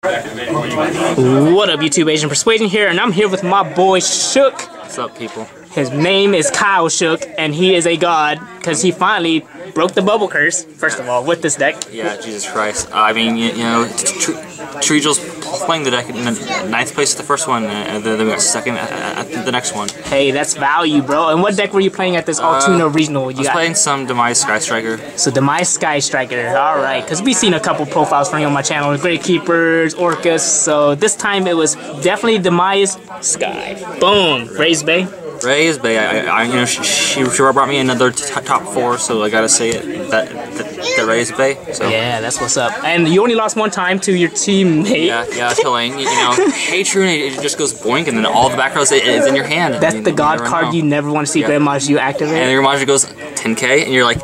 What up, YouTube? Asian Persuasion here, and I'm here with my boy Shook. What's up, people? His name is Kyle Shook, and he is a god because he finally broke the bubble curse. First of all, with this deck. Yeah, Jesus Christ. I mean, you know, Tregel's playing the deck in the ninth place at the first one, and then we got second at the next one. Hey, that's value, bro. And what deck were you playing at this Altoona regional? I was playing some Demise Sky Striker. So Demise Sky Striker, all right. Because we've seen a couple profiles from you on my channel, Great Keepers, Orcus. So this time it was definitely Demise Sky. Boom, Raise Bay. Raise Bay, you know, she brought me another top 4, so I gotta say it, that Raise Bay. So. Yeah, that's what's up. And you only lost one time to your teammate. Yeah, killing. You know, hey, true, it just goes boink, and then all the back rows is in your hand. That's the god card you never want to see Grandma's you activate. And your monster goes 10k, and you're like,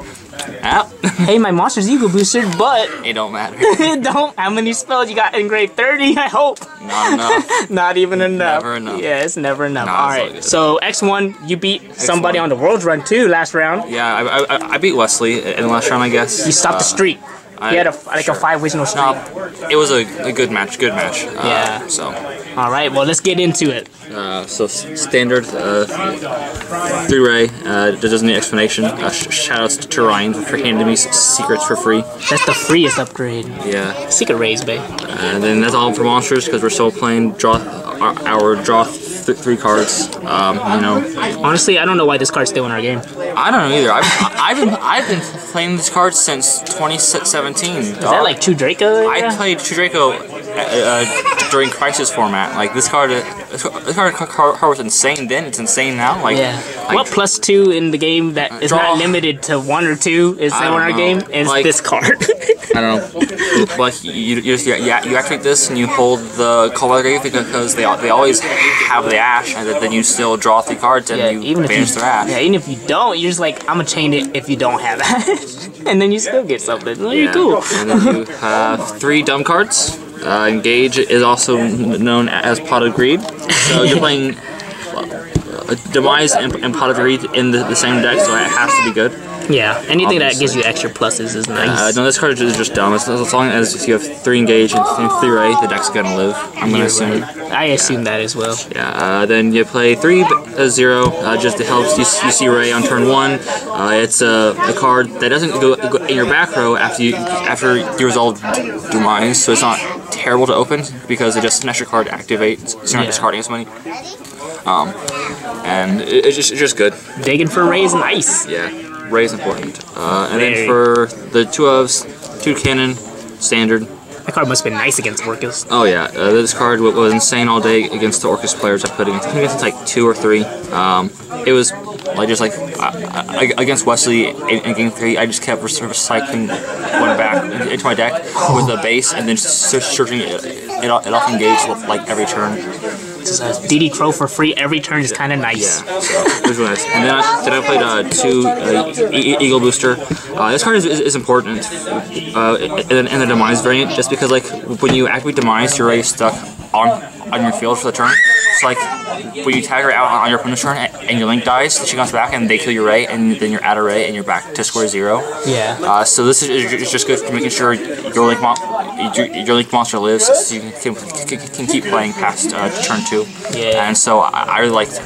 ah. Hey, my monster's Yugioh boosted, but it don't matter. It don't. How many spells you got in grade 30? I hope. Not enough. Not even enough. Never enough. Yeah, it's never enough. Nah, all right. So X1, you beat somebody on the World's Run too last round. Yeah, I beat Wesley in the last round, I guess. You stopped the streak. He had a 5-regional streak. No, it was a good match. Yeah. So. All right. Well, let's get into it. So standard 3-ray. Doesn't need explanation. Shoutouts to Ryan for handing me secrets for free. That's the freest upgrade. Yeah. Secret Raise Bay. And then that's all for monsters because we're still playing draw 3 cards. You know. Honestly, I don't know why this card's still in our game. I don't know either. I've been playing this card since 2017. Is that like True Draco? I played True Draco during Crisis format. Like this card was insane then. It's insane now. Like, yeah. Like, what +2 in the game that is not limited to 1 or 2 is in our game is like, this card. I don't know. Like you activate this and you hold the Call by the Grave because they always have the Ash, and then you still draw 3 cards and you banish their Ash. Yeah, even if you don't, you're just like, I'm gonna chain it if you don't have Ash, and then you still get something. Oh, you're cool. And then you have 3 dumb cards. Engage is also known as Pot of Greed. So you're playing Demise and Pot of Greed in the same deck, so it has to be good. Yeah, anything that gives you extra pluses is nice. No, this card is just dumb. As long as you have 3 Engage and 3 Ray, the deck's gonna live. I'm gonna assume. Right. I assume that as well. Yeah, then you play 3-0, just to help you see Ray on turn 1. It's a card that doesn't go in your back row after you resolve Demise, so it's not terrible to open because it just an extra card to activate, so you're not discarding as many. And it's just good. Digging for Ray is nice. Yeah, Ray is important. And then for the 2 ofs, 2 cannon, standard. That card must have been nice against Orcus. Oh yeah, this card was insane all day against the Orcus players I put against. I think it's like 2 or 3. It was like against Wesley in game 3. I just kept recycling one back into my deck with a base and then searching it off Engage like every turn. DD Crow for free every turn is kind of nice. Yeah, so it was really nice. And then I played 2 Eagle Booster. This card is important in the Demise variant, just because like when you activate Demise, you're already stuck on your field for the turn. So like when you tag her out on your opponent's turn and your Link dies, she comes back and they kill your Ray, and then you're out of Ray and you're back to square 0. Yeah. So this is just good for making sure your Link monster lives, so you can keep playing past turn 2. Yeah. And so I really liked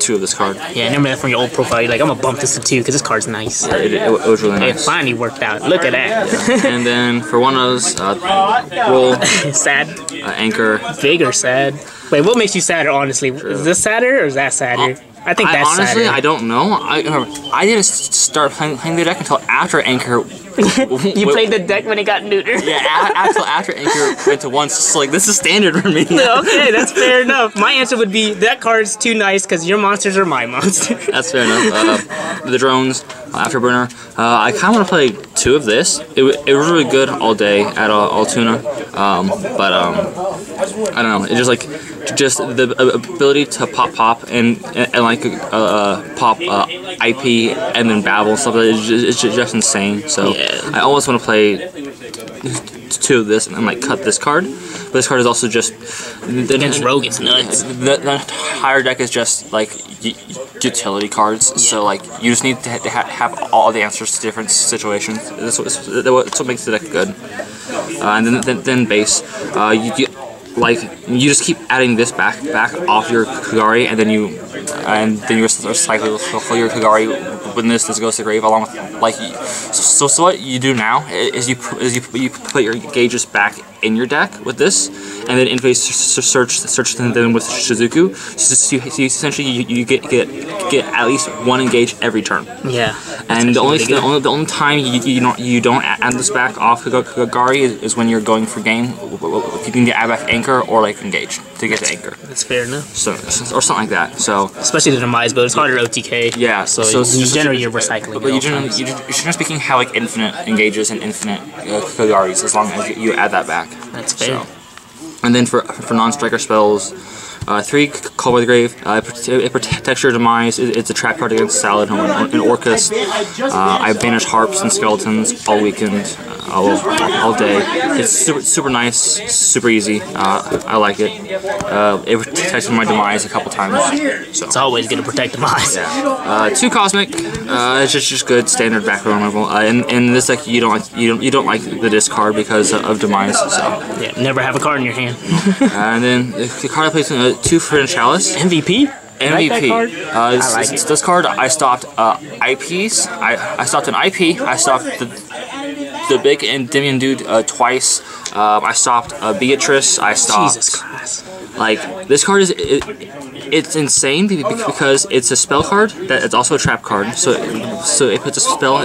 2 of this card. Yeah, I remember that from your old profile. You're like, I'm gonna bump this to 2 because this card's nice. Yeah, it was really nice. It finally worked out. Look at that. Yeah. And then for one of those, roll. Sad. Anchor. Big or sad? Wait, what makes you sadder, honestly? True. Is this sadder or is that sadder? I think that's honestly, sadder. I don't know. I didn't start playing the deck until after Anchor. You played the deck when it got neutered. Yeah, after Anchor went to 1, so like this is standard for me. Okay, that's fair enough. My answer would be that card's too nice because your monsters are my monsters. That's fair enough. The drones, Afterburner. I kind of want to play 2 of this. It was really good all day at Altoona, but I don't know. It's just like the ability to pop and like pop IP and then babble and stuff. It's just insane. So yeah. I almost want to play to this and like cut this card. But this card is also just Against Rogue, it's nuts. The entire deck is just like utility cards. Yeah. So like you just need to have all the answers to different situations. That's what makes the deck good. And then base, you just keep adding this back off your Kagari, and then you recycle your Kagari when this goes to grave along with like. So what you do now is you put your gauges back in your deck with this, and then in phase search them with Shizuku. So essentially you get at least one engage every turn. Yeah. And the only time you don't add this back off Kagari is when you're going for game. If you can get add back anchor or like engage to get to anchor. That's fair enough. So or something like that. So especially the Demise build, it's harder OTK. Yeah. So generally you're recycling. But you generally speaking have like infinite engages and infinite Kagaris as long as you add that back. That's fair. So. And then for non-striker spells, 3 Call by the Grave. It protects your Demise. It's a trap card against Salad and Orcus. I banish Harps and Skeletons all weekend, all day. It's super nice, super easy. I like it. It protected my Demise a couple times. So. It's always going to protect Demise. Yeah. 2 Cosmic. It's just good standard background level. In this deck, you don't like the discard because of Demise. So. Yeah, never have a card in your hand. And then the card I placed in 2 Forbidden Chalice. MVP? This card I stopped IPs. I stopped an IP. I stopped the big Endymion dude twice. I stopped Beatrice. I stopped. Jesus Christ. Like this card it's insane because it's a spell card that it's also a trap card. So it puts a spell.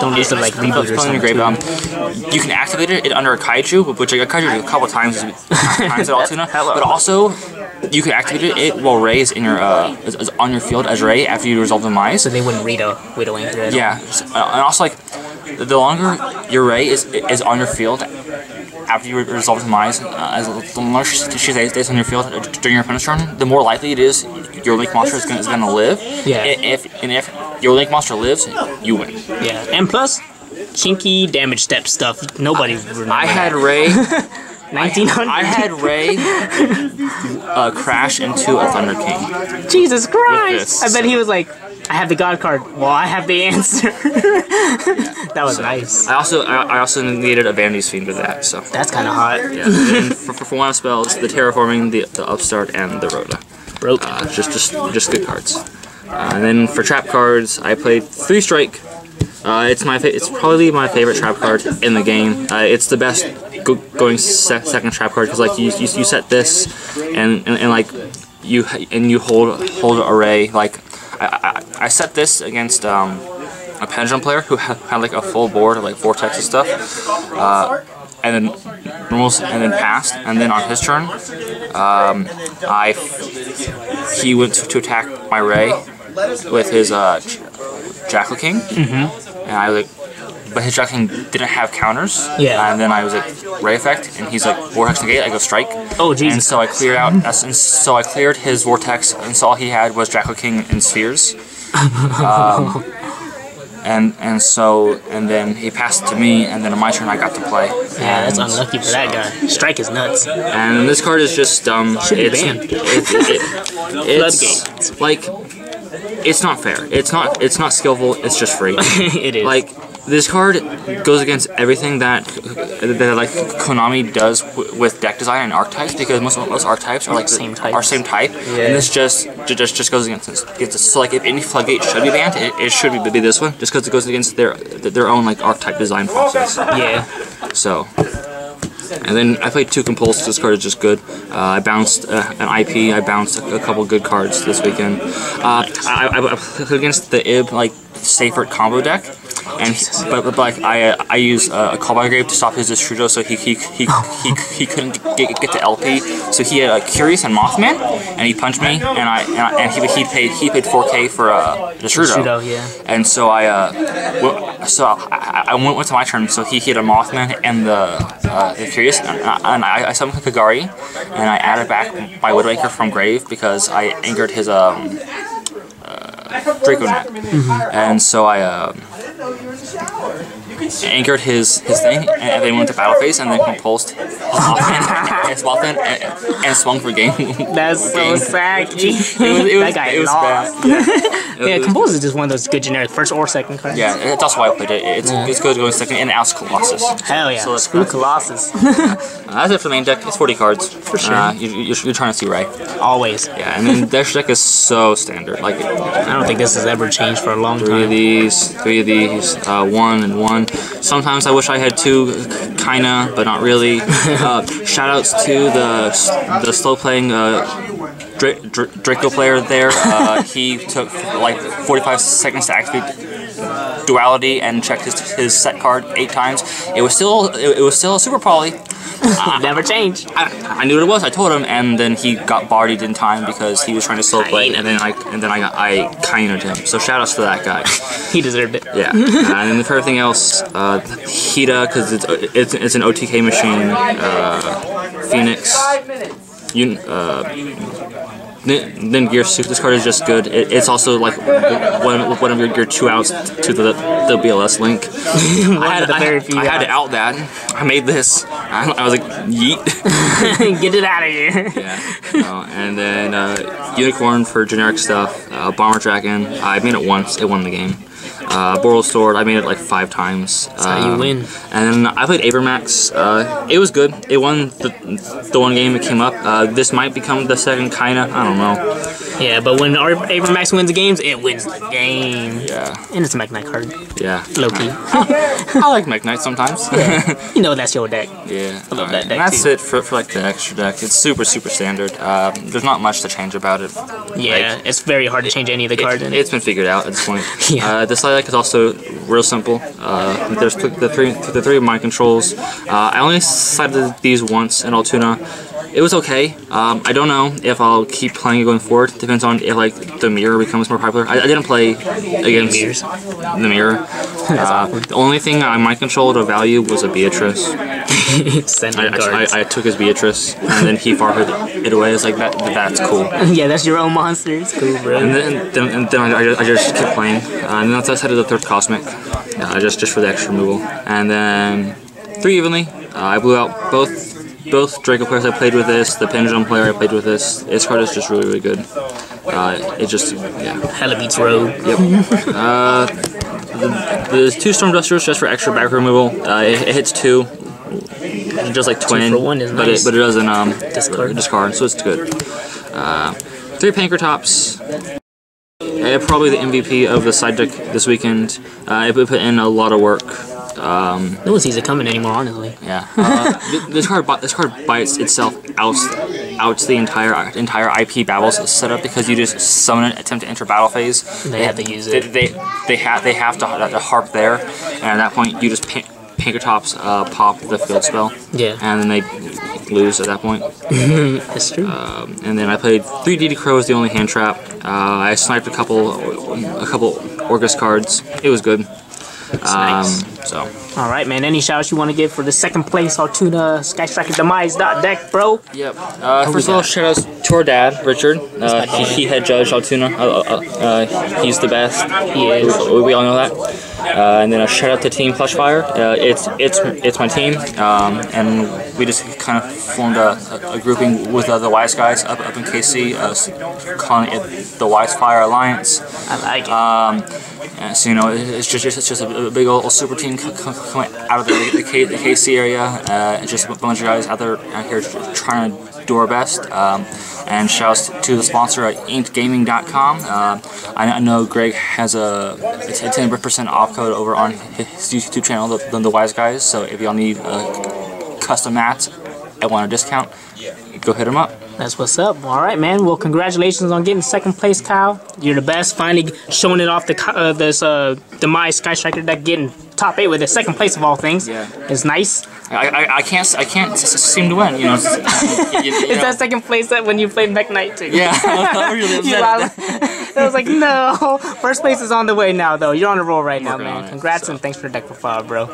Don't use it like reboot or something. You can activate it under a kaiju, which I got kaiju a couple times at Altoona. But also you can activate it while Ray is in your is on your field as Ray after you resolve Demise. So they wouldn't read a Widow Anchor. Yeah, and also like the longer your Ray is on your field after you resolve Demise, as the longer she stays on your field during your opponent's turn, the more likely it is your Link monster is going to live. Yeah. If your Link monster lives, you win. Yeah, and plus, kinky damage step stuff. Nobody. I had Ray. 1900. I had Ray crash into a Thunder King. Jesus Christ! I bet he was like, I have the God card. Well, I have the answer. That was nice. I also needed a Vanity's Fiend with that. So that's kind of hot. Yeah. And for one spells, the Terraforming, the Upstart, and the Rhoda. Broke. Just good cards. And then for trap cards, I played 3 Strike. It's probably my favorite trap card in the game. It's the best going second trap card because like you set this and like you hold array. Like I set this against a Pendulum player who had like a full board of like Vortex and stuff, and then normals and then passed, and then on his turn, he went to attack my Ray with his Jackal King, and I was like, but his Jackal King didn't have counters, and then I was like Ray effect, and he's like Vortex negate, I go strike, oh Jesus, and so I cleared out, and so I cleared his Vortex, and so all he had was Jackal King and Spheres. And then he passed it to me, and then on my turn I got to play. Yeah, that's unlucky for that guy. Strike is nuts. And this card is just dumb. Should be banned. It's like it's not fair. It's not skillful. It's just free. It is. Like this card goes against everything that like Konami does with deck design and archetypes because most archetypes are like same type. Yeah. And this just goes against this. So like if any floodgate should be banned, it should be this one just because it goes against their own like archetype design process. Yeah. So. And then I played 2 Compulse. This card is just good. I bounced an IP. I bounced a couple good cards this weekend. I played against the Ib like Safer combo deck, and but like I used a Call by Grave to stop his Destrudo, so he couldn't get to LP. So he had Curious and Mothman, and he punched me, and he paid 4K for Destrudo. Yeah. And so I went to my turn. So he hit a Mothman and the Curious, and I summoned Kagari, and I added back my Widow Anchor from Grave because I anchored his Draco Net, and so I anchored his thing, and then went to battle phase, and then compulsed his weapon and swung for game. That's so sacky. That guy lost. Yeah, Compose is just one of those good generic first or second cards. Yeah, that's why I played it. It's good going second, and Al's Colossus. Hell yeah, so screw Colossus. That's it for the main deck. It's 40 cards. For sure. You're trying to see right. Always. Yeah, and then this deck is so standard. Like, I don't think this has ever changed for a long time. Three of these, 1 and 1. Sometimes I wish I had 2, kinda, but not really. Shoutouts to the slow playing Draco player there. He took like 45 seconds to activate Duality and checked his set card 8 times. It was still a super poly. Never changed. I knew what it was. I told him, and then he got barded in time because he was trying to slow play, and then I kina'd him. So shout outs to that guy. He deserved it. Yeah. And then for everything else, Hida, because it's an OTK machine. Phoenix. Then Gear Suit. This card is just good. It's also like one of your 2 outs to the BLS link. I had to out that. I made this. I was like, yeet. Get it out of here. Yeah. And then Unicorn for generic stuff. Bomber Dragon. I made it once. It won the game. Boral Sword, I made it like 5 times. That's how you win. And then I played Abramax. It was good. It won the one game it came up. This might become the second, kinda. I don't know. Yeah, but when Abramax wins the games, it wins the game. Yeah. And it's a Mech Knight card. Yeah. Low key. I like Mech Knight sometimes. Yeah. You know that's your deck. Yeah. I love that deck. And that's too. it for like the extra deck. It's super standard. There's not much to change about it. Yeah, like, it's very hard to change any of the cards in it. It's been figured out at this point. Yeah. The slide deck is also real simple. There's the three mind controls. I only sided these once in Altoona. It was okay. I don't know if I'll keep playing it going forward. Depends on if like the mirror becomes more popular. I didn't play against the mirror. The only thing I mind controlled of value was a Beatrice. I took his Beatrice, and then he farted it away. It's like that's cool. Yeah, that's your own monster. It's cool, bro. And then I just kept playing. And then I headed to the 3rd Cosmic, just for the extra removal. And then 3 evenly. I blew out both Draco players I played with this, the Pendulum player I played with this. This card is just really good. It just, yeah. Hella beats Rogue. Yep. There's 2 Storm Dusters just for extra back removal. It hits 2, just like Twin, 2 for 1 is nice. but it doesn't discard, so it's good. 3 Pankratops. Probably the MVP of the side deck this weekend. I put in a lot of work. No one sees it coming anymore, honestly. Yeah. This card by itself outs the entire IP Babbles setup because you just summon it, attempt to enter battle phase. They have to use it. They have to harp there, and at that point you just Pankratops pop the field spell. Yeah. And then they lose at that point. That's true. And then I played 3 DD Crow as the only hand trap. I sniped a couple Orcus cards. It was good. Nice. So. All right, man. Any shoutouts you want to give for the 2nd place Altoona Sky Striker Demise deck, bro? Yep. First of all, shoutouts to our dad, Richard. He had judged Altoona. He's the best. He is. We all know that. And then a shout out to Team Flushfire. It's my team, and we just kind of formed a grouping with the Wise guys up in KC, calling it the Wisefire Alliance. I like it. So you know, it's just a big old super team coming out of the KC area. Just a bunch of guys out here trying to do our best. And shouts to the sponsor at inkgaming.com. I know Greg has a 10% off code over on his YouTube channel, the Wise Guys. So if y'all need custom mats and want a discount, go hit him up. That's what's up. All right, man. Well, congratulations on getting 2nd place, Kyle. You're the best. Finally showing it off this Demise Sky Striker deck, getting top 8 with it. 2nd place of all things. Yeah, it's nice. I can't seem to win. You know. Is that 2nd place that when you played Mech Knight too? Yeah, I'm really upset. I was like, no. 1st place is on the way now, though. You're on a roll right now, man. Congrats and thanks for the deck profile, bro.